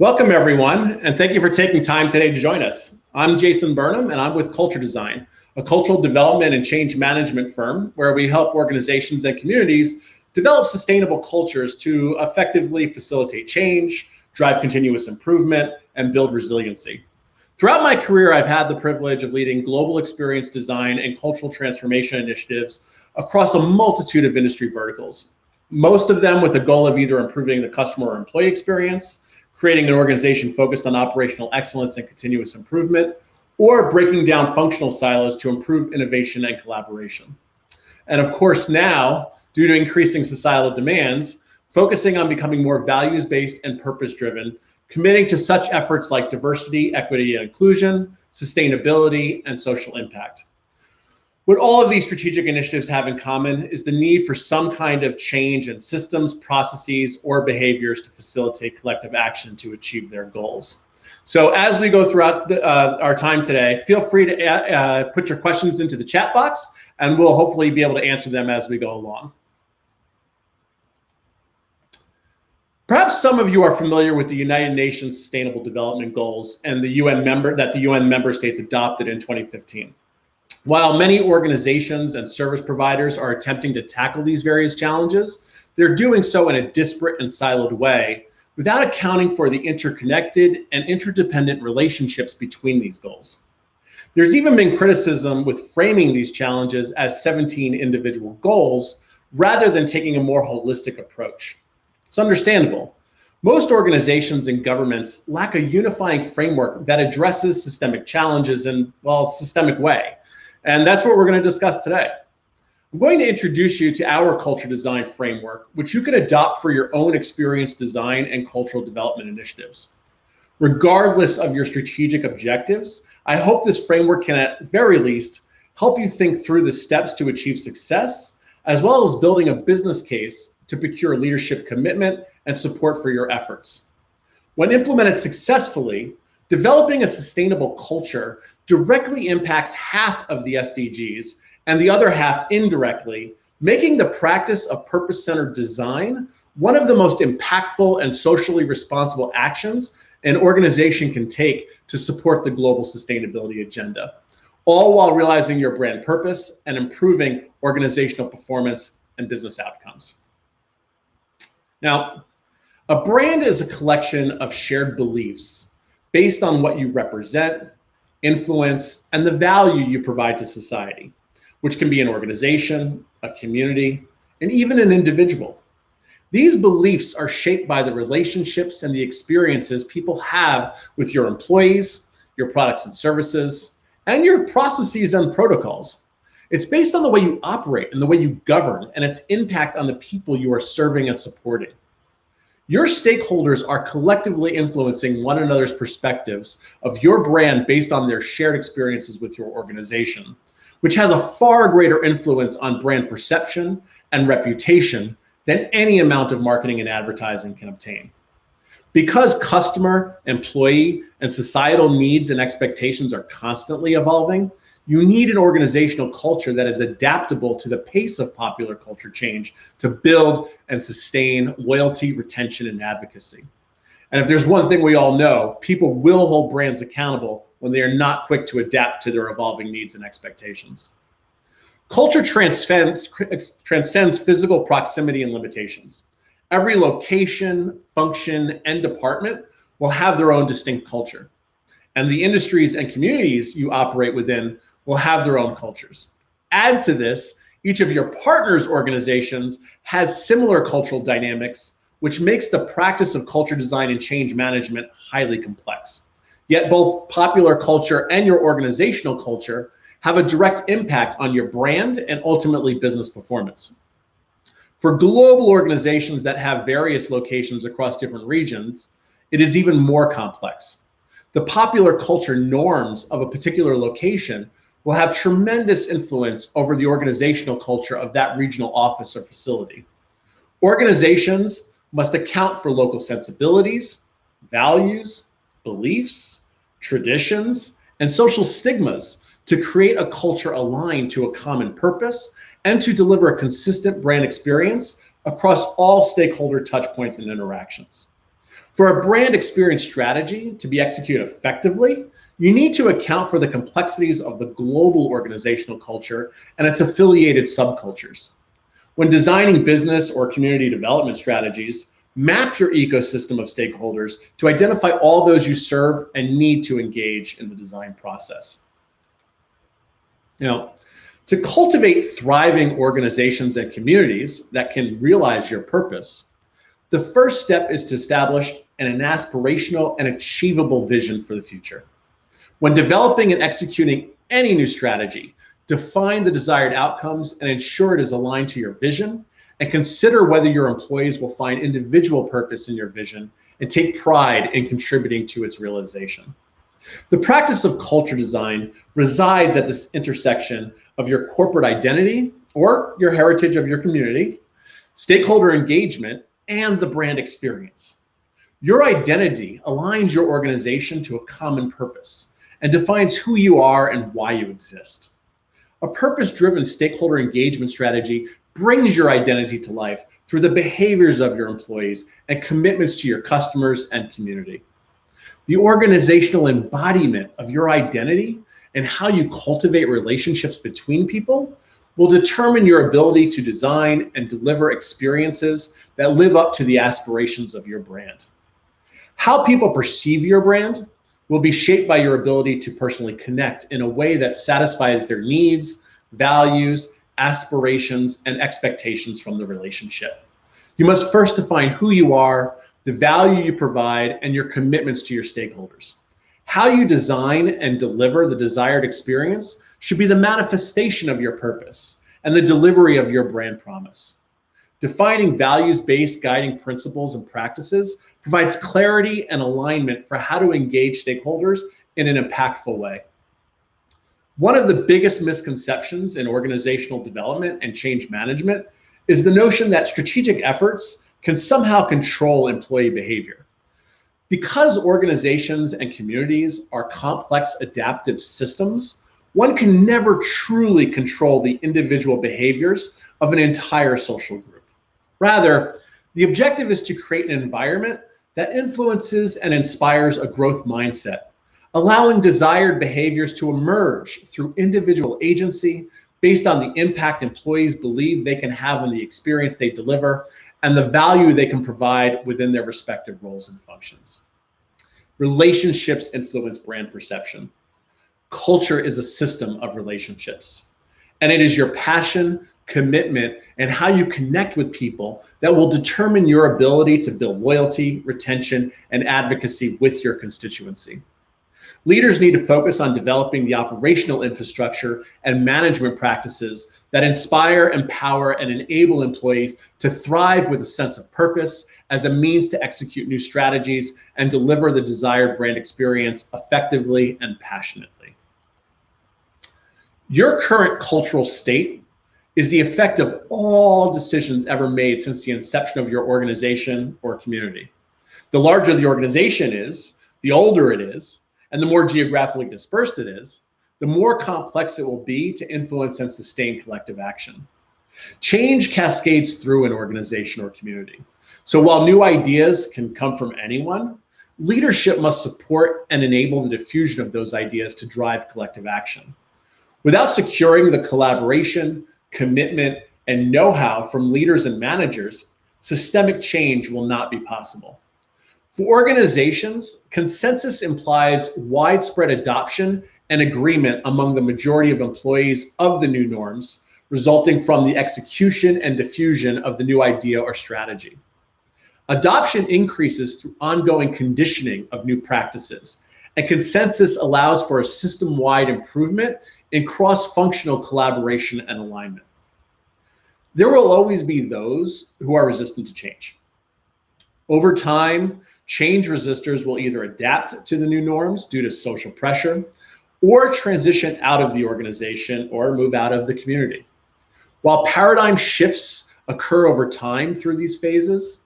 Welcome, everyone, and thank you for taking time today to join us. I'm Jason Burnham, and I'm with Culture Design, a cultural development and change management firm where we help organizations and communities develop sustainable cultures to effectively facilitate change, drive continuous improvement, and build resiliency. Throughout my career, I've had the privilege of leading global experience design and cultural transformation initiatives across a multitude of industry verticals, most of them with a goal of either improving the customer or employee experience, creating an organization focused on operational excellence and continuous improvement, or breaking down functional silos to improve innovation and collaboration. And of course now, due to increasing societal demands, focusing on becoming more values-based and purpose-driven, committing to such efforts like diversity, equity, and inclusion, sustainability, and social impact. What all of these strategic initiatives have in common is the need for some kind of change in systems, processes, or behaviors to facilitate collective action to achieve their goals. So as we go throughout our time today, feel free to put your questions into the chat box, and we'll hopefully be able to answer them as we go along. Perhaps some of you are familiar with the United Nations Sustainable Development Goals and the UN member states adopted in 2015. While many organizations and service providers are attempting to tackle these various challenges, they're doing so in a disparate and siloed way without accounting for the interconnected and interdependent relationships between these goals. There's even been criticism with framing these challenges as 17 individual goals rather than taking a more holistic approach. It's understandable. Most organizations and governments lack a unifying framework that addresses systemic challenges in, well, a systemic way. And that's what we're going to discuss today. I'm going to introduce you to our culture design framework, which you can adopt for your own experience design and cultural development initiatives. Regardless of your strategic objectives, I hope this framework can at very least help you think through the steps to achieve success, as well as building a business case to procure leadership commitment and support for your efforts. When implemented successfully, developing a sustainable culture directly impacts half of the SDGs and the other half indirectly, making the practice of purpose-centered design one of the most impactful and socially responsible actions an organization can take to support the global sustainability agenda, all while realizing your brand purpose and improving organizational performance and business outcomes. Now, a brand is a collection of shared beliefs based on what you represent, influence, and the value you provide to society, which can be an organization, a community, and even an individual. These beliefs are shaped by the relationships and the experiences people have with your employees, your products and services, and your processes and protocols. It's based on the way you operate and the way you govern and its impact on the people you are serving and supporting. Your stakeholders are collectively influencing one another's perspectives of your brand based on their shared experiences with your organization, which has a far greater influence on brand perception and reputation than any amount of marketing and advertising can obtain. Because customer, employee, and societal needs and expectations are constantly evolving, you need an organizational culture that is adaptable to the pace of popular culture change to build and sustain loyalty, retention, and advocacy. And if there's one thing we all know, people will hold brands accountable when they are not quick to adapt to their evolving needs and expectations. Culture transcends physical proximity and limitations. Every location, function, and department will have their own distinct culture. And the industries and communities you operate within will have their own cultures. Add to this, each of your partners' organizations has similar cultural dynamics, which makes the practice of culture design and change management highly complex. Yet both popular culture and your organizational culture have a direct impact on your brand and ultimately business performance. For global organizations that have various locations across different regions, it is even more complex. The popular culture norms of a particular location will have tremendous influence over the organizational culture of that regional office or facility. Organizations must account for local sensibilities, values, beliefs, traditions, and social stigmas to create a culture aligned to a common purpose and to deliver a consistent brand experience across all stakeholder touch points and interactions. For a brand experience strategy to be executed effectively, you need to account for the complexities of the global organizational culture and its affiliated subcultures. When designing business or community development strategies, map your ecosystem of stakeholders to identify all those you serve and need to engage in the design process. Now, to cultivate thriving organizations and communities that can realize your purpose, the first step is to establish an aspirational and achievable vision for the future. When developing and executing any new strategy, define the desired outcomes and ensure it is aligned to your vision, and consider whether your employees will find individual purpose in your vision and take pride in contributing to its realization. The practice of culture design resides at this intersection of your corporate identity or your heritage of your community, stakeholder engagement, and the brand experience. Your identity aligns your organization to a common purpose and defines who you are and why you exist. A purpose-driven stakeholder engagement strategy brings your identity to life through the behaviors of your employees and commitments to your customers and community. The organizational embodiment of your identity and how you cultivate relationships between people will determine your ability to design and deliver experiences that live up to the aspirations of your brand. How people perceive your brand will be shaped by your ability to personally connect in a way that satisfies their needs, values, aspirations, and expectations from the relationship. You must first define who you are, the value you provide, and your commitments to your stakeholders. How you design and deliver the desired experience should be the manifestation of your purpose and the delivery of your brand promise. Defining values-based guiding principles and practices provides clarity and alignment for how to engage stakeholders in an impactful way. One of the biggest misconceptions in organizational development and change management is the notion that strategic efforts can somehow control employee behavior. Because organizations and communities are complex adaptive systems, one can never truly control the individual behaviors of an entire social group. Rather, the objective is to create an environment that influences and inspires a growth mindset, allowing desired behaviors to emerge through individual agency based on the impact employees believe they can have on the experience they deliver and the value they can provide within their respective roles and functions. Relationships influence brand perception. Culture is a system of relationships, and it is your passion, commitment, and how you connect with people that will determine your ability to build loyalty, retention, and advocacy with your constituency. Leaders need to focus on developing the operational infrastructure and management practices that inspire, empower, and enable employees to thrive with a sense of purpose as a means to execute new strategies and deliver the desired brand experience effectively and passionately. Your current cultural state is the effect of all decisions ever made since the inception of your organization or community. The larger the organization is, the older it is, and the more geographically dispersed it is, the more complex it will be to influence and sustain collective action. Change cascades through an organization or community. So while new ideas can come from anyone, leadership must support and enable the diffusion of those ideas to drive collective action. Without securing the collaboration, commitment, and know-how from leaders and managers, systemic change will not be possible. For organizations, consensus implies widespread adoption and agreement among the majority of employees of the new norms, resulting from the execution and diffusion of the new idea or strategy. Adoption increases through ongoing conditioning of new practices, and consensus allows for a system-wide improvement in cross-functional collaboration and alignment. There will always be those who are resistant to change. Over time, change resistors will either adapt to the new norms due to social pressure or transition out of the organization or move out of the community. While paradigm shifts occur over time through these phases,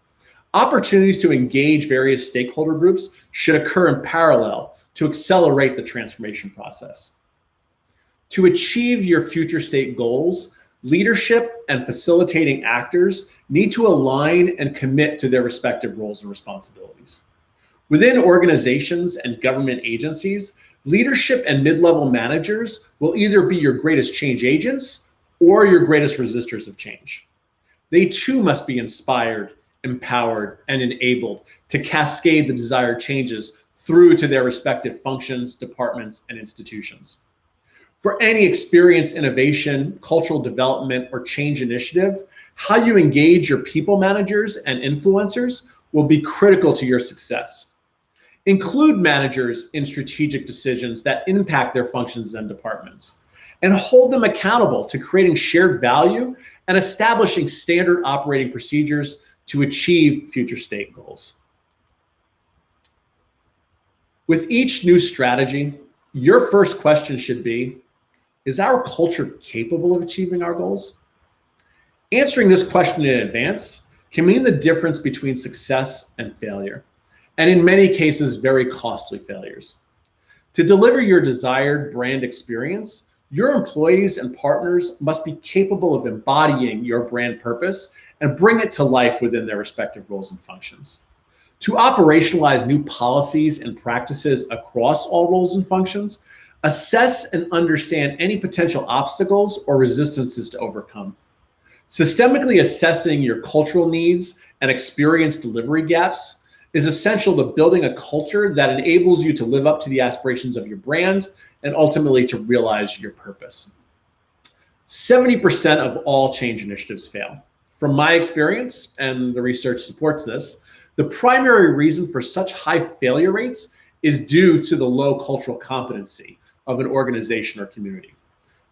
opportunities to engage various stakeholder groups should occur in parallel to accelerate the transformation process. To achieve your future state goals, leadership and facilitating actors need to align and commit to their respective roles and responsibilities. Within organizations and government agencies, leadership and mid-level managers will either be your greatest change agents or your greatest resistors of change. They too must be inspired, empowered, and enabled to cascade the desired changes through to their respective functions, departments, and institutions. For any experience, innovation, cultural development, or change initiative, how you engage your people managers and influencers will be critical to your success. Include managers in strategic decisions that impact their functions and departments, and hold them accountable to creating shared value and establishing standard operating procedures to achieve future state goals. With each new strategy, your first question should be, is our culture capable of achieving our goals? Answering this question in advance can mean the difference between success and failure, and in many cases, very costly failures. To deliver your desired brand experience, your employees and partners must be capable of embodying your brand purpose and bring it to life within their respective roles and functions. To operationalize new policies and practices across all roles and functions, assess and understand any potential obstacles or resistances to overcome. Systemically assessing your cultural needs and experience delivery gaps is essential to building a culture that enables you to live up to the aspirations of your brand and ultimately to realize your purpose. 70% of all change initiatives fail. From my experience, and the research supports this, the primary reason for such high failure rates is due to the low cultural competency of an organization or community.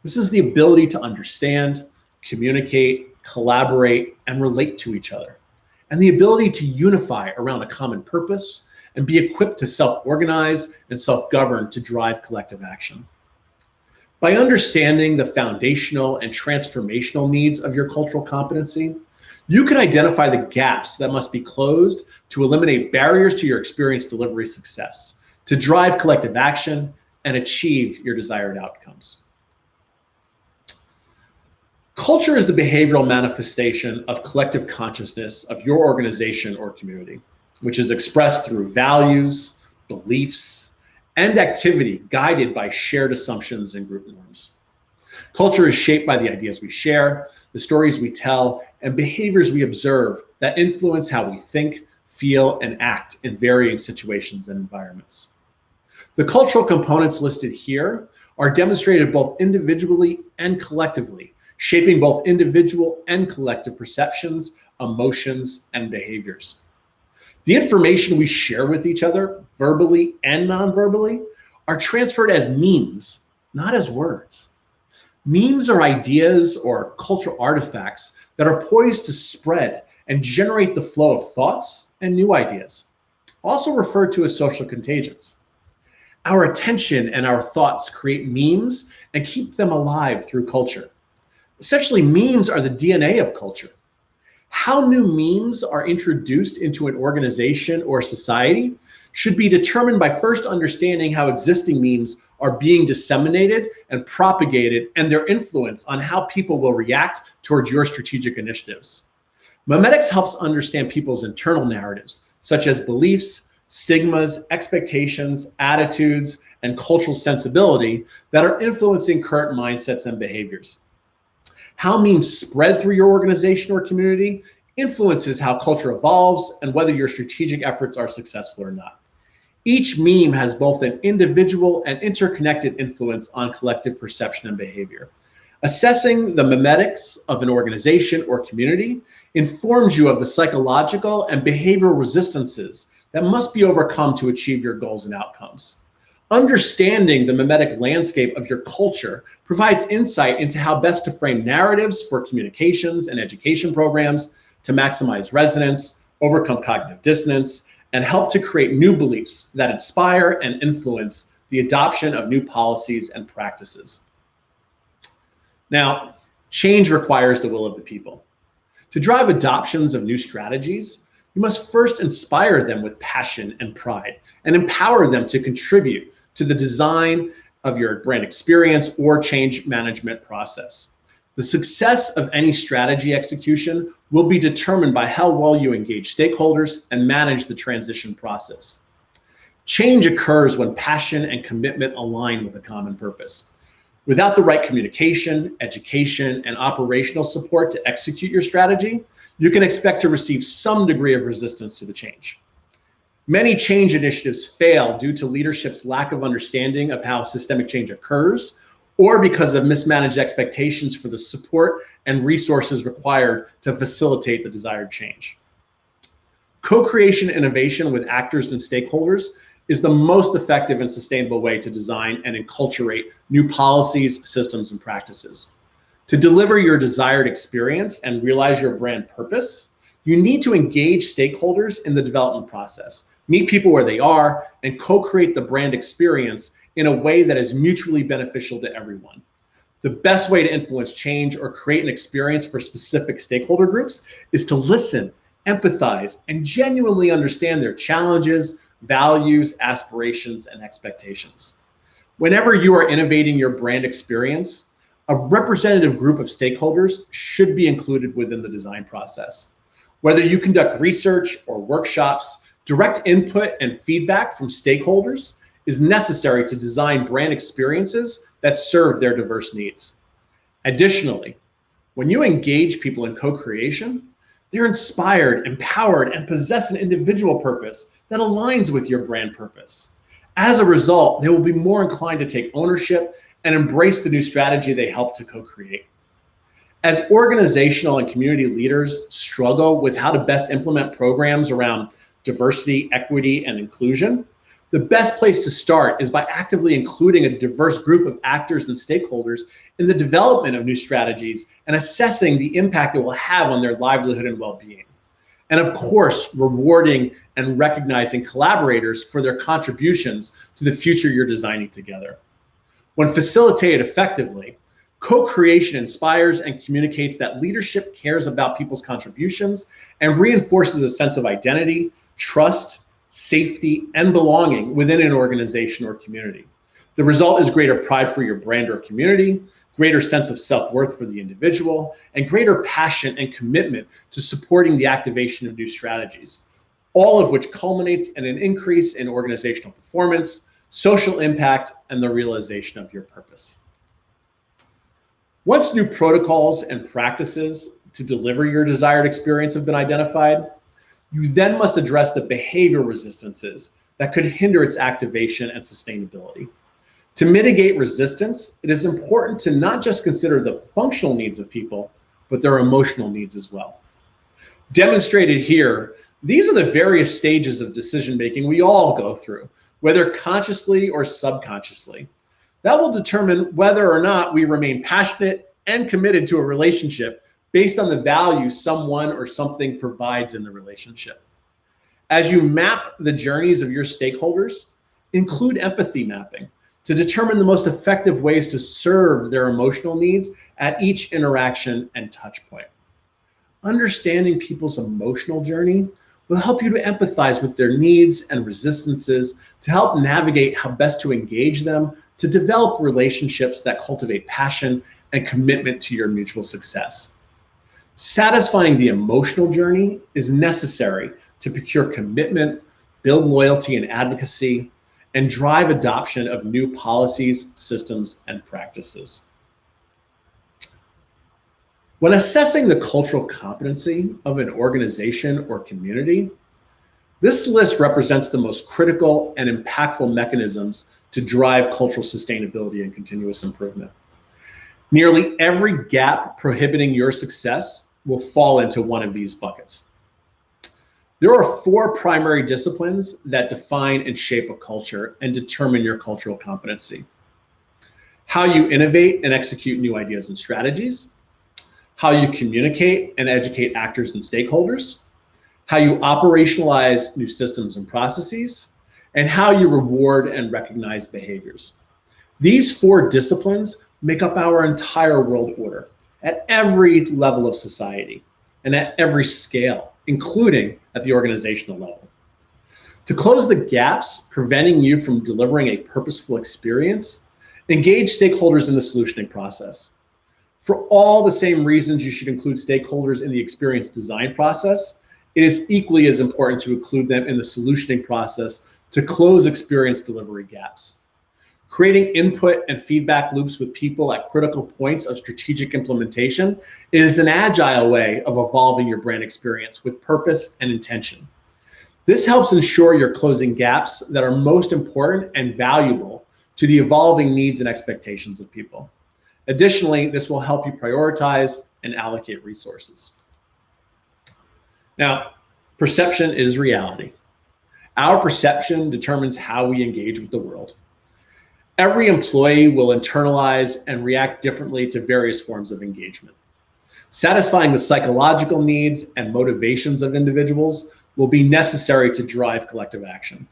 This is the ability to understand, communicate, collaborate, and relate to each other, and the ability to unify around a common purpose and be equipped to self-organize and self-govern to drive collective action. By understanding the foundational and transformational needs of your cultural competency, you can identify the gaps that must be closed to eliminate barriers to your experience delivery success, to drive collective action and achieve your desired outcomes. Culture is the behavioral manifestation of collective consciousness of your organization or community, which is expressed through values, beliefs, and activity guided by shared assumptions and group norms. Culture is shaped by the ideas we share, the stories we tell, and behaviors we observe that influence how we think, feel, and act in varying situations and environments. The cultural components listed here are demonstrated both individually and collectively, shaping both individual and collective perceptions, emotions, and behaviors. The information we share with each other, verbally and non-verbally, are transferred as memes, not as words. Memes are ideas or cultural artifacts that are poised to spread and generate the flow of thoughts and new ideas, also referred to as social contagions. Our attention and our thoughts create memes and keep them alive through culture. Essentially, memes are the DNA of culture. How new memes are introduced into an organization or society should be determined by first understanding how existing memes are being disseminated and propagated and their influence on how people will react towards your strategic initiatives. Memetics helps understand people's internal narratives, such as beliefs, stigmas, expectations, attitudes, and cultural sensibility that are influencing current mindsets and behaviors. How memes spread through your organization or community influences how culture evolves and whether your strategic efforts are successful or not. Each meme has both an individual and interconnected influence on collective perception and behavior. Assessing the memetics of an organization or community informs you of the psychological and behavioral resistances that must be overcome to achieve your goals and outcomes. Understanding the memetic landscape of your culture provides insight into how best to frame narratives for communications and education programs to maximize resonance, overcome cognitive dissonance, and help to create new beliefs that inspire and influence the adoption of new policies and practices. Now, change requires the will of the people. To drive adoptions of new strategies, you must first inspire them with passion and pride and empower them to contribute to the design of your brand experience or change management process. The success of any strategy execution will be determined by how well you engage stakeholders and manage the transition process. Change occurs when passion and commitment align with a common purpose. Without the right communication, education, and operational support to execute your strategy, you can expect to receive some degree of resistance to the change. Many change initiatives fail due to leadership's lack of understanding of how systemic change occurs, or because of mismanaged expectations for the support and resources required to facilitate the desired change. Co-creation innovation with actors and stakeholders is the most effective and sustainable way to design and enculturate new policies, systems, and practices. To deliver your desired experience and realize your brand purpose, you need to engage stakeholders in the development process, meet people where they are, and co-create the brand experience in a way that is mutually beneficial to everyone. The best way to influence change or create an experience for specific stakeholder groups is to listen, empathize, and genuinely understand their challenges, values, aspirations, and expectations. Whenever you are innovating your brand experience, a representative group of stakeholders should be included within the design process. Whether you conduct research or workshops, direct input and feedback from stakeholders is necessary to design brand experiences that serve their diverse needs. Additionally, when you engage people in co-creation, they're inspired, empowered, and possess an individual purpose that aligns with your brand purpose. As a result, they will be more inclined to take ownership and embrace the new strategy they help to co-create. As organizational and community leaders struggle with how to best implement programs around diversity, equity, and inclusion, the best place to start is by actively including a diverse group of actors and stakeholders in the development of new strategies and assessing the impact it will have on their livelihood and well-being. And of course, rewarding and recognizing collaborators for their contributions to the future you're designing together. When facilitated effectively, co-creation inspires and communicates that leadership cares about people's contributions and reinforces a sense of identity, trust, safety, and belonging within an organization or community. The result is greater pride for your brand or community, greater sense of self-worth for the individual, and greater passion and commitment to supporting the activation of new strategies, all of which culminates in an increase in organizational performance, social impact, and the realization of your purpose. Once new protocols and practices to deliver your desired experience have been identified, you then must address the behavioral resistances that could hinder its activation and sustainability. To mitigate resistance, it is important to not just consider the functional needs of people, but their emotional needs as well. Demonstrated here, these are the various stages of decision-making we all go through, whether consciously or subconsciously. That will determine whether or not we remain passionate and committed to a relationship based on the value someone or something provides in the relationship. As you map the journeys of your stakeholders, include empathy mapping to determine the most effective ways to serve their emotional needs at each interaction and touch point. Understanding people's emotional journey will help you to empathize with their needs and resistances to help navigate how best to engage them to develop relationships that cultivate passion and commitment to your mutual success. Satisfying the emotional journey is necessary to procure commitment, build loyalty and advocacy, and drive adoption of new policies, systems, and practices. When assessing the cultural competency of an organization or community, this list represents the most critical and impactful mechanisms to drive cultural sustainability and continuous improvement. Nearly every gap prohibiting your success will fall into one of these buckets. There are 4 primary disciplines that define and shape a culture and determine your cultural competency: how you innovate and execute new ideas and strategies, how you communicate and educate actors and stakeholders, how you operationalize new systems and processes, and how you reward and recognize behaviors. These 4 disciplines make up our entire world order at every level of society and at every scale, including at the organizational level. To close the gaps preventing you from delivering a purposeful experience, engage stakeholders in the solutioning process. For all the same reasons you should include stakeholders in the experience design process, it is equally as important to include them in the solutioning process to close experience delivery gaps. Creating input and feedback loops with people at critical points of strategic implementation is an agile way of evolving your brand experience with purpose and intention. This helps ensure you're closing gaps that are most important and valuable to the evolving needs and expectations of people. Additionally, this will help you prioritize and allocate resources. Now, perception is reality. Our perception determines how we engage with the world. Every employee will internalize and react differently to various forms of engagement. Satisfying the psychological needs and motivations of individuals will be necessary to drive collective action.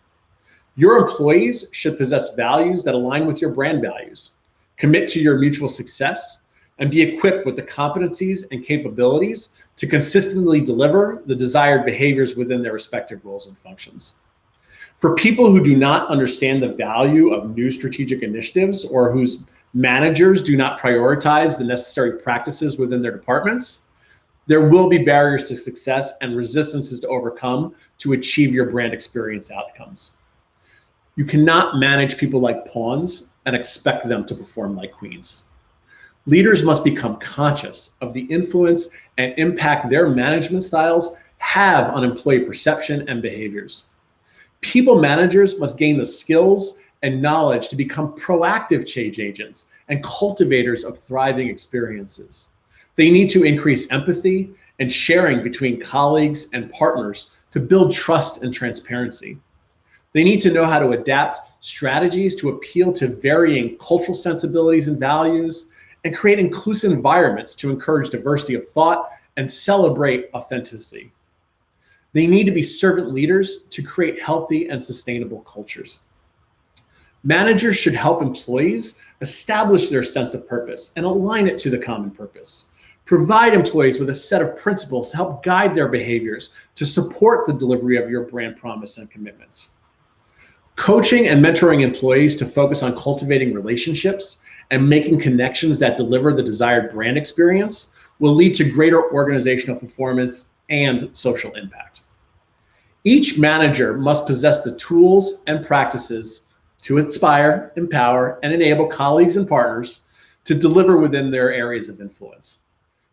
Your employees should possess values that align with your brand values, commit to your mutual success, and be equipped with the competencies and capabilities to consistently deliver the desired behaviors within their respective roles and functions. For people who do not understand the value of new strategic initiatives or whose managers do not prioritize the necessary practices within their departments, there will be barriers to success and resistances to overcome to achieve your brand experience outcomes. You cannot manage people like pawns and expect them to perform like queens. Leaders must become conscious of the influence and impact their management styles have on employee perception and behaviors. People managers must gain the skills and knowledge to become proactive change agents and cultivators of thriving experiences. They need to increase empathy and sharing between colleagues and partners to build trust and transparency. They need to know how to adapt strategies to appeal to varying cultural sensibilities and values and create inclusive environments to encourage diversity of thought and celebrate authenticity. They need to be servant leaders to create healthy and sustainable cultures. Managers should help employees establish their sense of purpose and align it to the common purpose. Provide employees with a set of principles to help guide their behaviors to support the delivery of your brand promise and commitments. Coaching and mentoring employees to focus on cultivating relationships and making connections that deliver the desired brand experience will lead to greater organizational performance and social impact. Each manager must possess the tools and practices to inspire, empower, and enable colleagues and partners to deliver within their areas of influence.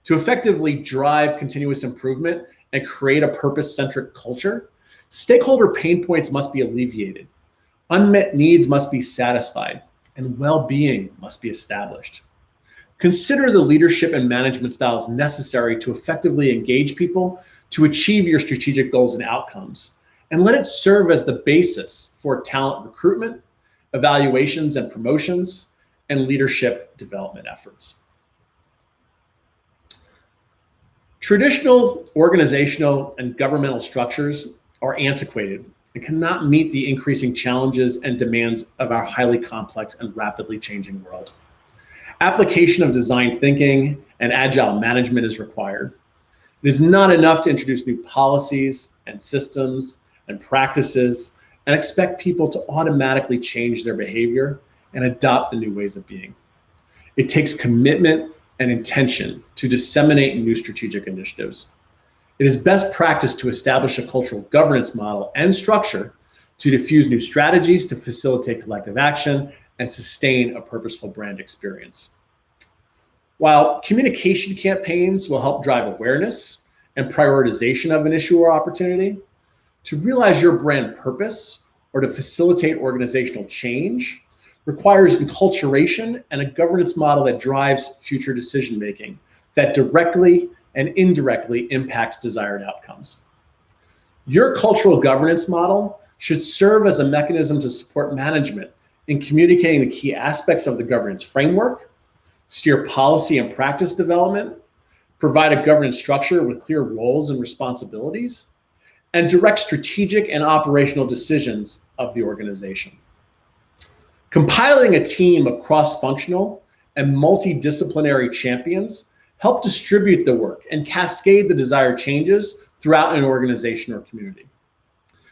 To effectively drive continuous improvement and create a purpose-centric culture, stakeholder pain points must be alleviated, unmet needs must be satisfied, and well-being must be established. Consider the leadership and management styles necessary to effectively engage people to achieve your strategic goals and outcomes, and let it serve as the basis for talent recruitment, evaluations and promotions, and leadership development efforts. Traditional organizational and governmental structures are antiquated and cannot meet the increasing challenges and demands of our highly complex and rapidly changing world. Application of design thinking and agile management is required. It is not enough to introduce new policies and systems and practices and expect people to automatically change their behavior and adopt the new ways of being. It takes commitment and intention to disseminate new strategic initiatives. It is best practice to establish a cultural governance model and structure to diffuse new strategies to facilitate collective action and sustain a purposeful brand experience. While communication campaigns will help drive awareness and prioritization of an issue or opportunity, to realize your brand purpose or to facilitate organizational change requires enculturation and a governance model that drives future decision-making that directly and indirectly impacts desired outcomes. Your cultural governance model should serve as a mechanism to support management in communicating the key aspects of the governance framework, steer policy and practice development, provide a governance structure with clear roles and responsibilities, and direct strategic and operational decisions of the organization. Compiling a team of cross-functional and multidisciplinary champions help distribute the work and cascade the desired changes throughout an organization or community.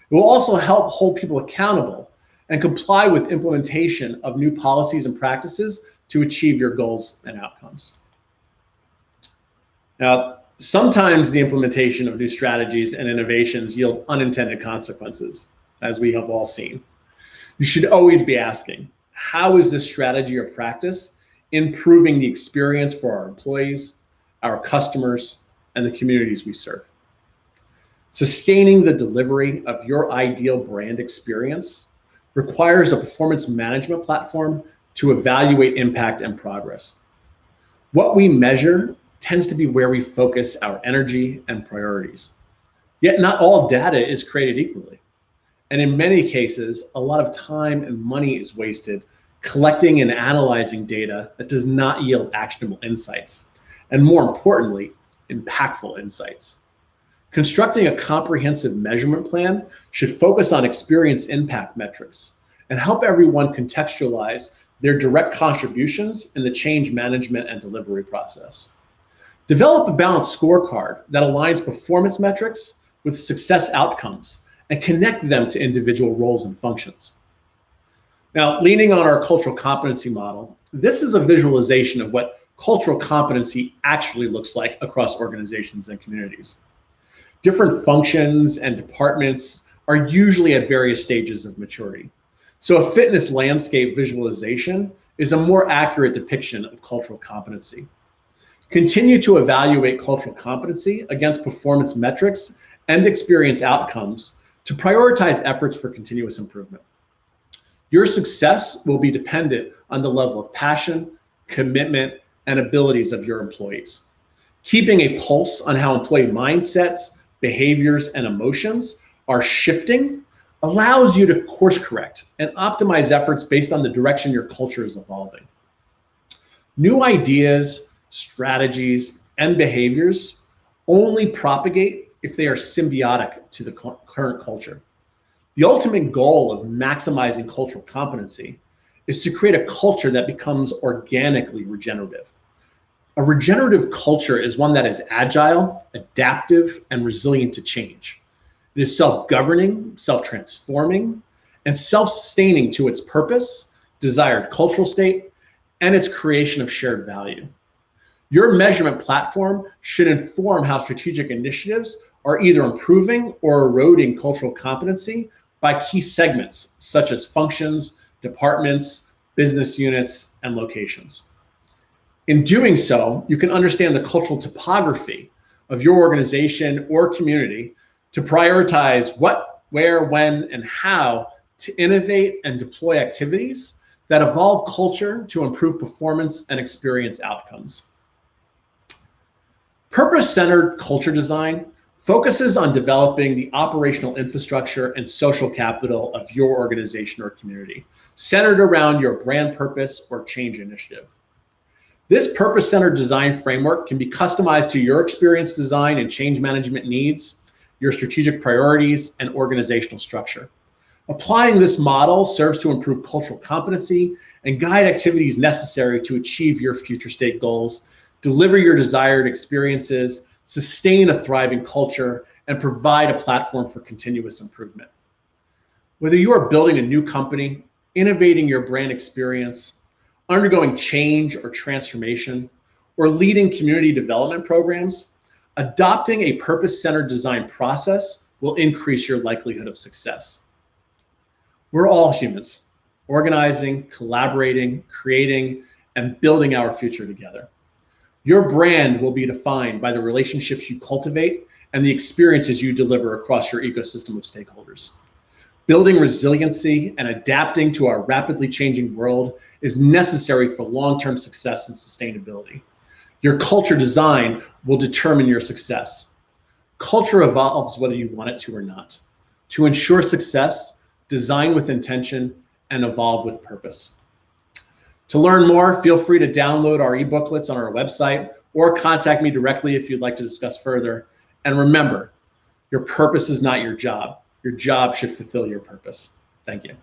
It will also help hold people accountable and comply with implementation of new policies and practices to achieve your goals and outcomes. Now, sometimes the implementation of new strategies and innovations yield unintended consequences. as we have all seen. You should always be asking, how is this strategy or practice improving the experience for our employees, our customers, and the communities we serve? Sustaining the delivery of your ideal brand experience requires a performance management platform to evaluate impact and progress. What we measure tends to be where we focus our energy and priorities. Yet not all data is created equally. And in many cases, a lot of time and money is wasted collecting and analyzing data that does not yield actionable insights, and more importantly, impactful insights. Constructing a comprehensive measurement plan should focus on experience impact metrics and help everyone contextualize their direct contributions in the change management and delivery process. Develop a balanced scorecard that aligns performance metrics with success outcomes and connect them to individual roles and functions. Now, leaning on our cultural competency model, this is a visualization of what cultural competency actually looks like across organizations and communities. Different functions and departments are usually at various stages of maturity. So a fitness landscape visualization is a more accurate depiction of cultural competency. Continue to evaluate cultural competency against performance metrics and experience outcomes to prioritize efforts for continuous improvement. Your success will be dependent on the level of passion, commitment, and abilities of your employees. Keeping a pulse on how employee mindsets, behaviors, and emotions are shifting allows you to course correct and optimize efforts based on the direction your culture is evolving. New ideas, strategies, and behaviors only propagate if they are symbiotic to the current culture. The ultimate goal of maximizing cultural competency is to create a culture that becomes organically regenerative. A regenerative culture is one that is agile, adaptive, and resilient to change. It is self-governing, self-transforming, and self-sustaining to its purpose, desired cultural state, and its creation of shared value. Your measurement platform should inform how strategic initiatives are either improving or eroding cultural competency by key segments, such as functions, departments, business units, and locations. In doing so, you can understand the cultural topography of your organization or community to prioritize what, where, when, and how to innovate and deploy activities that evolve culture to improve performance and experience outcomes. Purpose-centered culture design focuses on developing the operational infrastructure and social capital of your organization or community, centered around your brand purpose or change initiative. This purpose-centered design framework can be customized to your experience design and change management needs, your strategic priorities, and organizational structure. Applying this model serves to improve cultural competency and guide activities necessary to achieve your future state goals, deliver your desired experiences, sustain a thriving culture, and provide a platform for continuous improvement. Whether you are building a new company, innovating your brand experience, undergoing change or transformation, or leading community development programs, adopting a purpose-centered design process will increase your likelihood of success. We're all humans, organizing, collaborating, creating, and building our future together. Your brand will be defined by the relationships you cultivate and the experiences you deliver across your ecosystem of stakeholders. Building resiliency and adapting to our rapidly changing world is necessary for long-term success and sustainability. Your culture design will determine your success. Culture evolves whether you want it to or not. To ensure success, design with intention and evolve with purpose. To learn more, feel free to download our e-booklets on our website or contact me directly if you'd like to discuss further. And remember, your purpose is not your job. Your job should fulfill your purpose. Thank you.